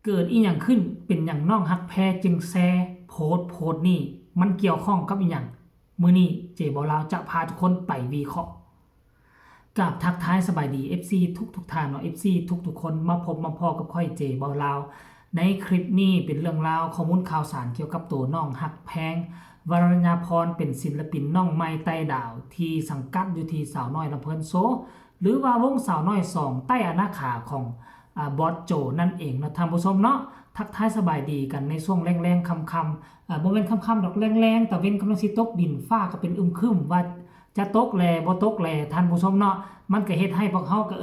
เกิดอีหยังขึ้นเป็นอย่างน้องฮักแพรจึงแซโพสต์นี่มันเกี่ยวข้องกับอีหยังมื้อนี้เจบ่าวลาวจะพาทุกคนไปวิเคราะห์กับทักทายสบายดี FC ทุกท่านเนาะ FC ทุกคนมาพบมาพอกับค่อยเจบ่าวลาวในคลิปนี้เป็นเรื่องราวข้อมูลข่าวสารเกี่ยวกับตัวน้องฮักแพงวรัญญาพรเป็นศิลปินน้องใหม่ไต้ดาวที่สังกัดอยู่ที่สาวน้อยลำเพิ่นโซหรือว่าวงสาวน้อย2ใต้อาณาขาของบอสโจนั่นเองนะท่านผู้ชมเนาะทักทายสบายดีกันในช่วงแรงๆค่ำๆบ่แม่นค่ำๆดอกแรงๆแต่เว้นกำลังสิตกดินฟ้าก็เป็นอึมครึมว่าจะตกแลบ่ตกแลท่านผู้ชมเนาะมันก็เฮ็ดให้พวกเฮาก็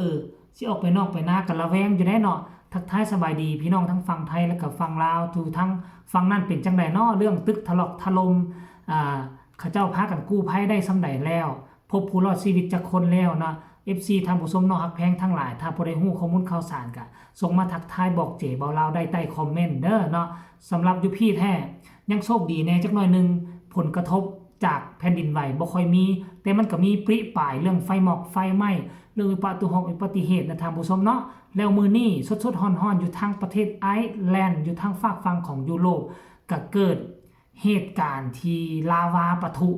สิออกไปนอกไปนากันระแวงอยู่ได้เนาะทักทายสบายดีพี่น้องทั้งฝั่งไทยและก็ฝั่งลาวทุกทั้งฝั่งนั้นเป็นจังไดเนาะเรื่องตึกถล่มเขาเจ้าพากันกู้ภัยได้ส่ำใดแล้วพบผู้รอดชีวิตจักคนแล้วเนาะ FC ท่านผู้ชมเนาะฮักแพงทั้งหลายถ้าบ่ได้ฮู้ข้อมูลข่าวสารก็ส่งมาทักทายบอกเจบ่าวลาวได้ใต้คอมเมนต์เด้อเนาะสำหรับอยู่พี่แท้ยังโชคดีแน่จักหน่อยนึงผลกระทบจากแผ่นดินไหวบ่ค่อยมีแต่มันก็มีปริปายเรื่องไฟหมอกไฟไหม้เรื่องอุบัติเหตุนะท่านผู้ชมเนาะแล้วมื้อนี้สดๆร้อนๆอยู่ทางประเทศไอร์แลนด์อยู่ทางฝากฝั่งของยุโรปก็เกิดเหตุการณ์ที่ลาวาปะทุ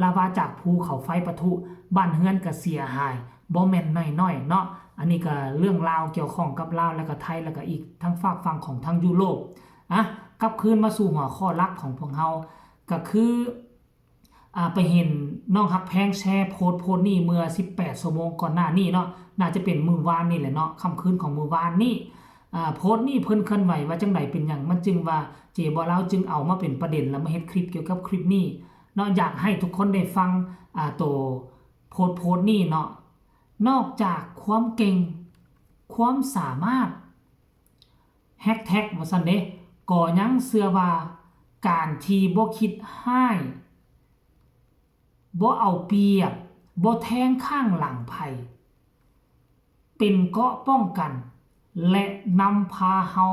ลาวาจากภูเขาไฟปะทุบ้านเฮือนก็เสียหายบ่แม่นน้อยๆเนาะอันนี้ก็เรื่องราวเกี่ยวข้องกับลาวแล้วก็ไทยแล้วก็อีกทั้งฝากฝั่งของทางยุโรปกลับคืนมาสู่หัวข้อหลักของพวกเฮาก็คือไปเห็นน้องฮักแพงแชร์โพสต์นี่เมื่อ18ชั่วโมงก่อนหน้านี้เนาะน่าจะเป็นมื้อวานนี่แหละเนาะค่ำคืนของมื้อวานนี้โพสต์นี่เพิ่นเคลื่อนไหวว่าจังไดเป็นหยังมันจึงว่าเจบ่ลาวจึงเอามาเป็นประเด็นแล้วมาเฮ็ดคลิปเกี่ยวกับคลิปนี้เนาะอยากให้ทุกคนได้ฟังตัวโพสต์นี่เนาะนอกจากความเก่งความสามารถแฮกแท็กว่าซั่นเด้ก็ยังเชื่อว่าการที่บ่คิดให้บ่เอาเปรียบบ่แทงข้างหลังไผเป็นเกราะป้องกันและนำพาเฮา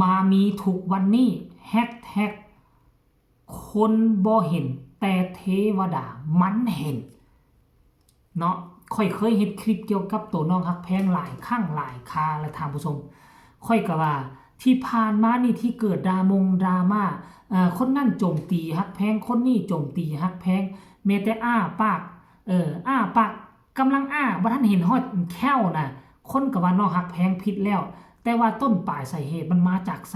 มามีทุกวันนี้แฮกแท็กคนบ่เห็นแต่เทวดามันเห็นเนาะค่อยเคยเฮ็ดคลิปเกี่ยวกับตัวน้องฮักแพงหลายครั้งหลายคาและท่านผู้ชมค่อยก็ว่าที่ผ่านมานี่ที่เกิดดราม่าคนนั่นโจมตีฮักแพงคนนี้โจมตีฮักแพงแม้แต่ปากปากกำลังบ่ทันเห็นฮอดแค้วน่ะคนก็ว่าน้องฮักแพงผิดแล้วแต่ว่าต้นปลายสาเหตุมันมาจากไส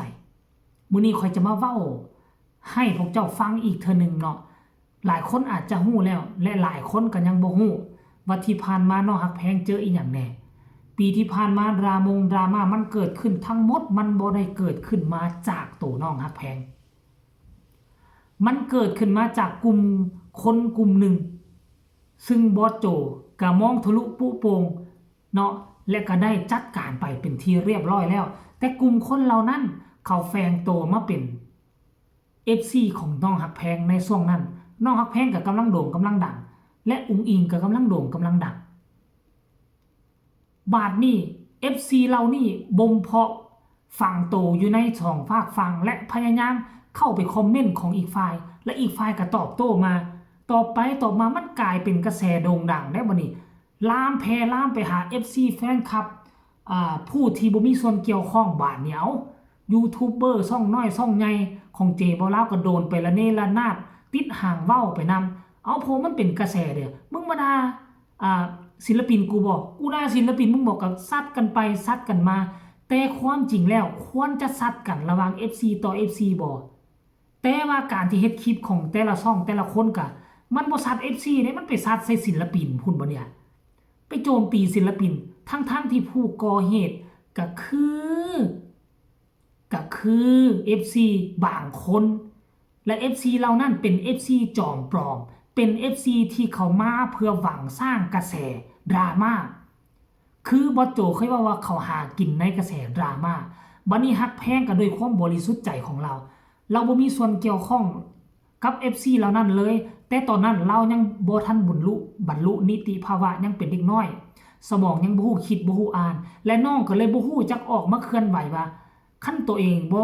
มื้อนี้ค่อยจะมาเว้าให้พวกเจ้าฟังอีกเทื่อนึงเนาะหลายคนอาจจะฮู้แล้วและหลายคนก็ยังบ่ฮู้ว่าที่ผ่านมาน้องฮักแพงเจออีหยังแน่ปีที่ผ่านมาดราม่ามันเกิดขึ้นทั้งหมดมันบ่ได้เกิดขึ้นมาจากตัวน้องฮักแพงมันเกิดขึ้นมาจากกลุ่มคนกลุ่มหนึ่งซึ่งบอสโจก็มองทะลุปุโปงเนาะและก็ได้จัดการไปเป็นที่เรียบร้อยแล้วแต่กลุ่มคนเหล่านั้นเขาแฝงตัวมาเป็น FC ของน้องฮักแพงในช่วงนั้นน้องฮักแพงก็กำลังโด่งกำลังดังและอุ๋งอิงก็กำลังโด่งกำลังดังบาดนี้ FC เรานี่บ่มเพาะฝังโตอยู่ในช่องฝากฟังและพยายามเข้าไปคอมเมนต์ของอีกฝ่ายและอีกฝ่ายก็ตอบโต้มาตอบไปตอบมามันกลายเป็นกระแสโด่งดังได้บ่นี่ลามไปหา FC แฟนคลับผู้ที่บ่มีส่วนเกี่ยวข้องบาดเหนียวยูทูบเบอร์ช่องน้อยช่องใหญ่ของเจบ่ลาวก็โดนไปละเนระนาดติดห่างเว้าไปนำเอาพอมันเป็นกระแสเด้อมึงมาด่าศิลปินกูบอกกูด่าศิลปินมึงบอกก็ซัดกันไปซัดกันมาแต่ความจริงแล้วควรจะซัดกันระหว่าง FC ต่อ FC บ่แต่ว่าการที่เฮ็ดคลิปของแต่ละช่องแต่ละคนก็มันบ่ซัด FC เด้มันไปซัดใส่ศิลปินพุ่นบ่เนี่ยไปโจมตีศิลปินทั้งที่ผู้ก่อเหตุก็คือ FC บางคนและ FC เหล่านั้นเป็น FC จอมปลอมเป็น FC ที่เขามาเพื่อหวังสร้างกระแสดราม่าคือบอสโจเคยว่าเขาหากินในกระแสดราม่าบัดนี้ฮักแพงก็ด้วยความบริสุทธิ์ใจของเราบ่มีส่วนเกี่ยวข้องกับ FC เหล่านั้นเลยแต่ตอนนั้นเรายังบ่ทันบรรลุนิติภาวะยังเป็นเด็กน้อยสมองยังบ่ฮู้คิดบ่ฮู้อ่านและน้องก็เลยบ่ฮู้จักออกมาเคลื่อนไหวว่าคันตัวเองบ่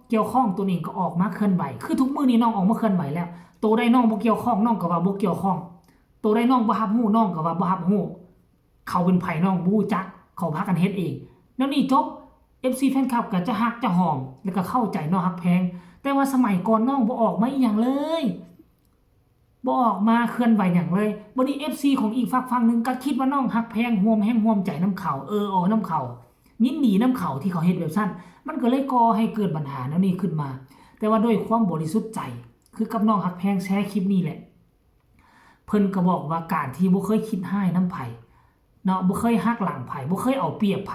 เกี่ยวข้องตัวเองก็ออกมาเคลื่อนไหวคือทุกมื้อนี้น้องออกมาเคลื่อนไหวแล้วตัวใดน้องบ่เกี่ยวข้องน้องก็ว่าบ่เกี่ยวข้องตัวใดน้องบ่รับรู้น้องก็ว่าบ่รับรู้เขาเป็นไผน้องบ่รู้จักเขาพากันเฮ็ดเองแล้วนี่จบ FC แฟนคลับก็จะฮักจะหอมแล้วก็เข้าใจน้องฮักแพงแต่ว่าสมัยก่อนน้องบ่ออกมาอีหยังเลยบ่ออกมาเคลื่อนไหวหยังเลยบัดนี้ FC ของอีกฝั่งนึงก็คิดว่าน้องฮักแพงห่วมแฮงห่วมใจน้ำเขาน้ำเขายินดีน้ำเขาที่เขาเฮ็ดแบบซั่นมันก็เลยก่อให้เกิดปัญหาแนวนี้ขึ้นมาแต่ว่าด้วยความบริสุทธิ์ใจคือกับน้องฮักแพงแชร์คลิปนี้แหละเพิ่นก็บอกว่าการที่บ่เคยคิดให้น้ำไผเนาะบ่เคยฮักหลังไผบ่เคยเอาเปรียบไผ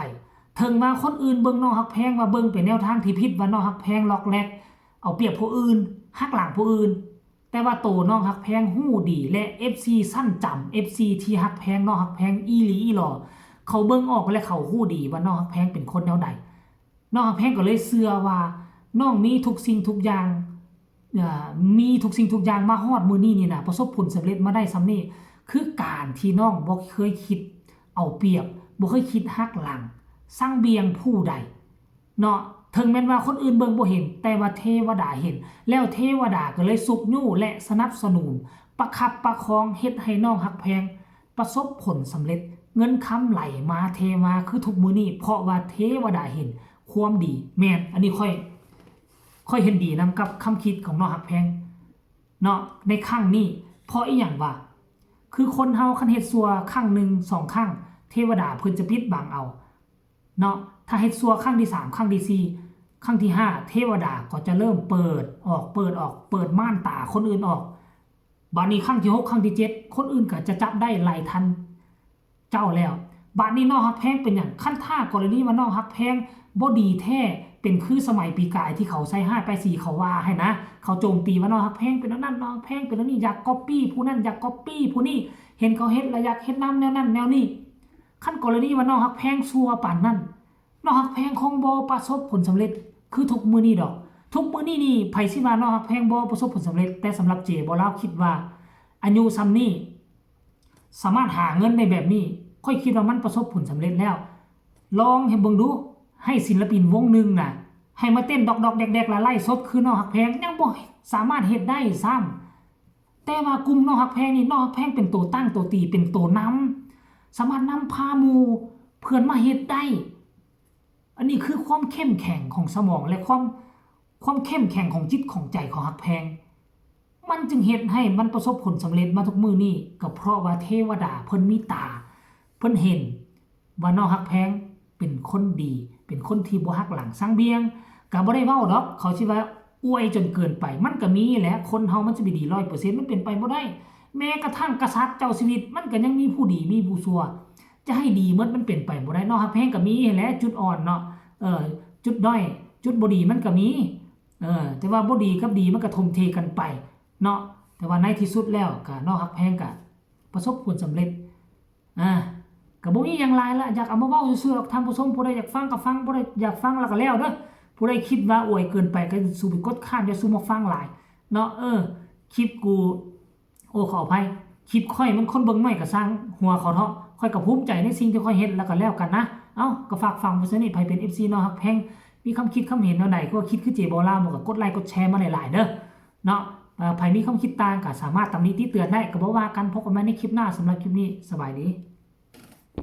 ถึงมาคนอื่นเบิ่งน้องฮักแพงว่าเบิ่งเป็นแนวทางที่ผิดว่าน้องฮักแพงล็อกแลกเอาเปรียบผู้อื่นฮักหลังผู้อื่นแต่ว่าโตน้องฮักแพงฮู้ดีและ FC สั้นจำ FC ที่ฮักแพงน้องฮักแพงอีหลีอีหลอเขาเบิ่งออกและเขาฮู้ดีว่าน้องฮักแพงเป็นคนแนวใดน้องฮักแพงก็เลยเชื่อว่าน้องมีทุกสิ่งทุกอย่างมีทุกสิ่งทุกอย่างมาฮอดมื้อนี้นี่นะประสบผลสำเร็จมาได้ซำนี้คือการที่น้องบ่เคยคิดเอาเปรียบบ่เคยคิดฮักหลังสร้างเบียงผู้ใดเนาะถึงแม้ว่าคนอื่นเบิ่งบ่เห็นแต่ว่าเทวดาเห็นแล้วเทวดาก็เลยสุกยู่และสนับสนุนประคับประคองเฮ็ดให้น้องฮักแพงประสบผลสำเร็จเงินค้ำไหลมาเทมาคือทุกมื้อนี้เพราะว่าเทวดาเห็นความดีแม่นอันนี้ค่อยเห็นดีนำกับคำคิดของน้องฮักแพงเนาะในครั้งนี้เพราะอีหยังว่าคือคนเฮาคันเฮ็ดซัวครั้งนึง2ครั้งเทวดาเพิ่นจะปิดบังเอาเนาะถ้าเฮ็ดซัวครั้งที่3ครั้งที่4ครั้งที่5เทวดาก็จะเริ่มเปิดม่านตาคนอื่นออกบัดนี้ครั้งที่6ครั้งที่7คนอื่นก็จะจับได้ไล่ทันเจ้าแล้วบัดนี้น้องฮักแพงเป็นหยังคันท่ากรณีว่าน้องฮักแพงบ่ดีแท้เป็นคือสมัยปีกายที่เขาใส่5ไป4เขาว่าให้นะเขาโจมตีว่าน้องฮักแพงเป็นนั้นน้องฮักแพงเป็นนั้นนี่อยากก๊อปปี้ผู้นั้นอยากก๊อปปี้ผู้นี้เห็นเขาเฮ็ดแล้วอยากเฮ็ดนำแนวนั้นแนวนี้คันกรณีว่าน้องฮักแพงซัวปานนั้นน้องฮักแพงคงบ่ประสบผลสำเร็จคือทุกมื้อนี้ดอกทุกมื้อนี้นี่ไผสิว่าน้องฮักแพงบ่ประสบผลสำเร็จแต่สำหรับเจบ่ลาวคิดว่าอายุซ้ำนี้สามารถหาเงินในแบบนี้ค่อยคิดว่ามันประสบผลสำเร็จแล้วลองให้เบิ่งดูให้ศิลปินวงนึงน่ะให้มาเต้นดอกๆแดกๆละไล่สดคือน้องฮักแพงยังบ่สามารถเฮ็ดได้ซ้ำแต่ว่ากลุ่มน้องฮักแพงนี่น้องฮักแพงเป็นตัวตั้งตัวตีเป็นตัวนำสามารถนำพาหมู่เพื่อนมาเฮ็ดได้อันนี้คือความเข้มแข็งของสมองและความเข้มแข็งของจิตของใจของฮักแพงมันจึงเฮ็ดให้มันประสบผลสำเร็จมาทุกมื้อนี้ก็เพราะว่าเทวดาเพิ่นมีตาเพิ่นเห็นว่าน้องฮักแพงเป็นคนดีเป็นคนที่บ่ฮักหลังสร้างเบียงก็บ่ได้เว้าดอกเขาสิว่าอวยจนเกินไปมันก็มีแหละคนเฮามันสิบ่ดี 100% มันเป็นไปบ่ได้แม้กระทั่งกษัตริย์เจ้าชีวิตมันก็ยังมีผู้ดีมีผู้ชั่วจะให้ดีหมดมันเป็นไปบ่ได้น้องฮักแพงก็มีแหละจุดอ่อนเนาะจุดด้อยจุดบ่ดีมันก็มีแต่ว่าบ่ดีกับดีมันก็ทมเทกันไปเนาะแต่ว่าในที่สุดแล้วก็น้องฮักแพงก็ประสบผลสำเร็จก็บ่มีหยังหลายละอยากเอามาเว้าซื่อๆหรอกท่านผู้ชมผู้ใดอยากฟังก็ฟังบ่ได้อยากฟังแล้วก็แล้วเด้อผู้ใดคิดว่าอวยเกินไปก็สู้ไปกดข้ามอย่าสู้มาฟังหลายเนาะคลิปกูขออภัยคลิปค่อยมันคนเบิ่งน้อยก็สร้างหัวเขาเถาะค่อยก็ภูมิใจในสิ่งที่ค่อยเฮ็ดแล้วก็แล้วกันนะก็ฝากฟังผู้สนิทไผเป็น FC น้องฮักแพงมีคำคิดคำเห็นแนวใดก็คิดคือเจบ่ลาวบ่ก็กดไลค์กดแชร์มาหลายๆเด้อเนาะไผมีความคิดต่างก็สามารถตำหนิติเตือนได้ก็บ่ว่ากันพบกันใหม่ในคลิปหน้าสำหรับคลิปนี้สบายดี